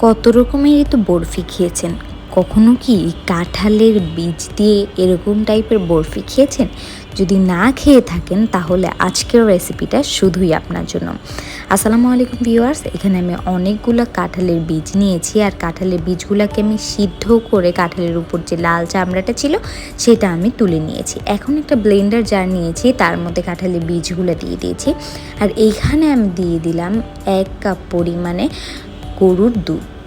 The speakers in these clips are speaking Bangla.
কত রকমেরই তো বরফি খেয়েছেন। কখনো কি কাঁঠালের বীজ দিয়ে এরকম টাইপের বরফি খেয়েছেন? যদি না খেয়ে থাকেন তাহলে আজকের রেসিপিটা শুধুই আপনার জন্য। আসসালামু আলাইকুম ভিউয়ার্স, এখানে আমি অনেকগুলো কাঁঠালের বীজ নিয়েছি আর কাঁঠালের বীজগুলোকে আমি সিদ্ধ করে কাঁঠালের উপর যে লাল চামড়াটা ছিল সেটা আমি তুলে নিয়েছি। এখন একটা ব্লেন্ডার জার নিয়েছি, তার মধ্যে কাঁঠালের বীজগুলো দিয়ে দিয়েছি। আর এইখানে আমি দিয়ে দিলাম 1 কাপ পরিমাণে গরুর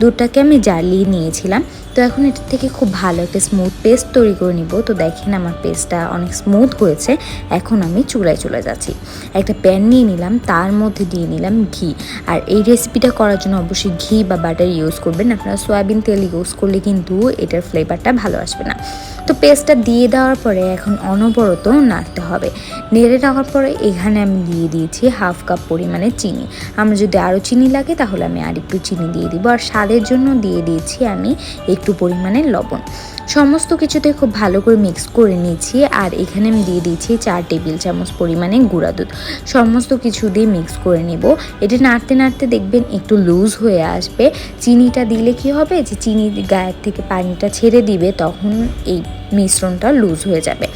দুধটাকে আমি জ্বালিয়ে নিয়েছিলাম। তো এখন এটার থেকে খুব ভালো একটা স্মুথ পেস্ট তৈরি করে নিব। তো দেখেন আমার পেস্টটা অনেক স্মুথ হয়েছে। এখন আমি চুলায় চলে যাচ্ছি। একটা প্যান নিয়ে নিলাম, তার মধ্যে দিয়ে নিলাম ঘি। আর এই রেসিপিটা করার জন্য অবশ্যই ঘি বা বাটার ইউজ করবেন। আপনারা সয়াবিন তেল ইউজ করলে কিন্তু এটার ফ্লেভারটা ভালো আসবে না। তো পেস্টটা দিয়ে দেওয়ার পরে এখন অনবরত নাড়তে হবে। নেড়ে দেওয়ার পরে এখানে আমি দিয়ে দিয়েছি 1/2 কাপ পরিমাণে চিনি। আমার যদি আরও চিনি লাগে তাহলে আমি আরেকটু চিনি দিয়ে দিব। আর স্বাদের জন্য দিয়ে দিয়েছি আমি একটু পরিমাণে লবণ। সমস্ত কিছুতে খুব ভালো করে মিক্স করে নিয়েছি। আর এখানে আমি দিয়ে দিয়েছি 4 টেবিল চামচ পরিমাণে গুঁড়া দুধ। সমস্ত কিছু দিয়ে মিক্স করে নেব। এটা নাড়তে নাড়তে দেখবেন একটু লুজ হয়ে আসবে। চিনিটা দিলে কি হবে, যে চিনির গায়ের থেকে পানিটা ছেড়ে দিবে, তখন এই মিশ্রণটা লুজ হয়ে যাবে।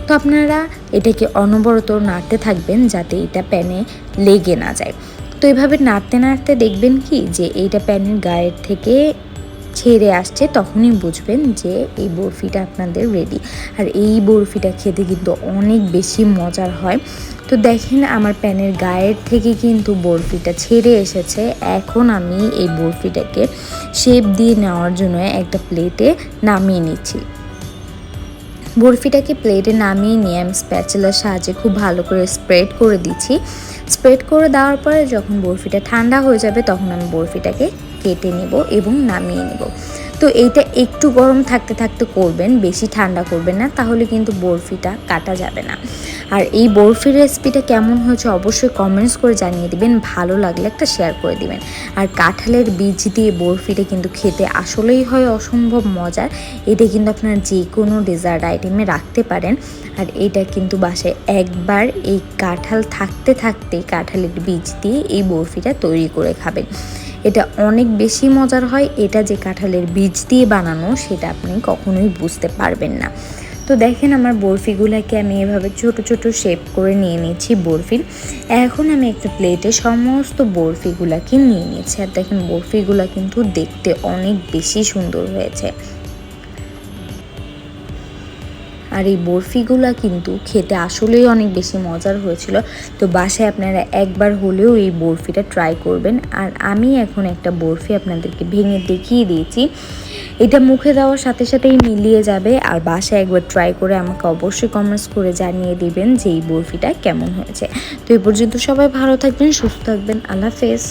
তো আপনারা এটাকে অনবরত নাড়তে থাকবেন যাতে এটা প্যানে লেগে না যায়। তো এইভাবে নাড়তে নাড়তে দেখবেন কি যে এইটা প্যানের গায়ের থেকে ছেড়ে আসছে, তখনই বুঝবেন যে এই বরফিটা আপনাদের রেডি। আর এই বরফিটা খেতে কিন্তু অনেক বেশি মজার হয়। তো দেখেন আমার প্যানের গায়ের থেকে কিন্তু বরফিটা ছেড়ে এসেছে। এখন আমি এই বরফিটাকে শেপ দিয়ে নেওয়ার জন্য একটা প্লেটে নামিয়ে নিচ্ছি। বরফিটাকে প্লেটে নামিয়ে নিয়ে আমি স্প্যাচুলার সাহায্যে খুব ভালো করে স্প্রেড করে দিচ্ছি। স্প্রেড করে দেওয়ার পরে যখন বরফিটা ঠান্ডা হয়ে যাবে তখন আমি বরফিটাকে কেটে নেব এবং নামিয়ে নেব। তো এইটা একটু গরম থাকতে থাকতে করবেন, বেশি ঠান্ডা করবেন না, তাহলে কিন্তু বরফিটা কাটা যাবে না। আর এই বরফির রেসিপিটা কেমন হয়েছে অবশ্যই কমেন্টস করে জানিয়ে দিবেন। ভালো লাগলে একটা শেয়ার করে দিবেন। আর কাঁঠালের বীজ দিয়ে বরফিটা কিন্তু খেতে আসলেই হয় অসম্ভব মজার। এটা কিন্তু আপনারা যে কোনো ডেজার্ট আইটেমে রাখতে পারেন। আর এটা কিন্তু বাসায় একবার এই কাঁঠাল থাকতে থাকতে কাঁঠালের বীজ দিয়ে এই বরফিটা তৈরি করে খাবেন। এটা অনেক বেশি মজার হয়। এটা যে কাঁঠালের বীজ দিয়ে বানানো সেটা আপনি কখনোই বুঝতে পারবেন না। তো দেখেন আমার বরফিগুলোকে আমি এভাবে ছোট ছোট শেপ করে নিয়ে নিচ্ছি বরফির। এখন আমি একটা প্লেটে সমস্ত বরফিগুলোকে নিয়ে নিচ্ছি। আর দেখেন বরফিগুলো কিন্তু দেখতে অনেক বেশি সুন্দর হয়েছে। আর এই বরফিগুলো কিন্তু খেতে আসলেই অনেক বেশি মজার হয়েছিল। তো বাসায় আপনারা একবার হলেও এই বরফিটা ট্রাই করবেন। আর আমি এখন একটা বরফি আপনাদেরকে ভেঙে দেখিয়ে দিয়েছি। এটা মুখে দেওয়ার সাথে সাথেই মিলিয়ে যাবে। আর বাসায় একবার ট্রাই করে আমাকে অবশ্যই কমেন্টস করে জানিয়ে দিবেন যে এই বরফিটা কেমন হয়েছে। তো এই পর্যন্ত সবাই ভালো থাকবেন, সুস্থ থাকবেন। আল্লাহ হাফেজ।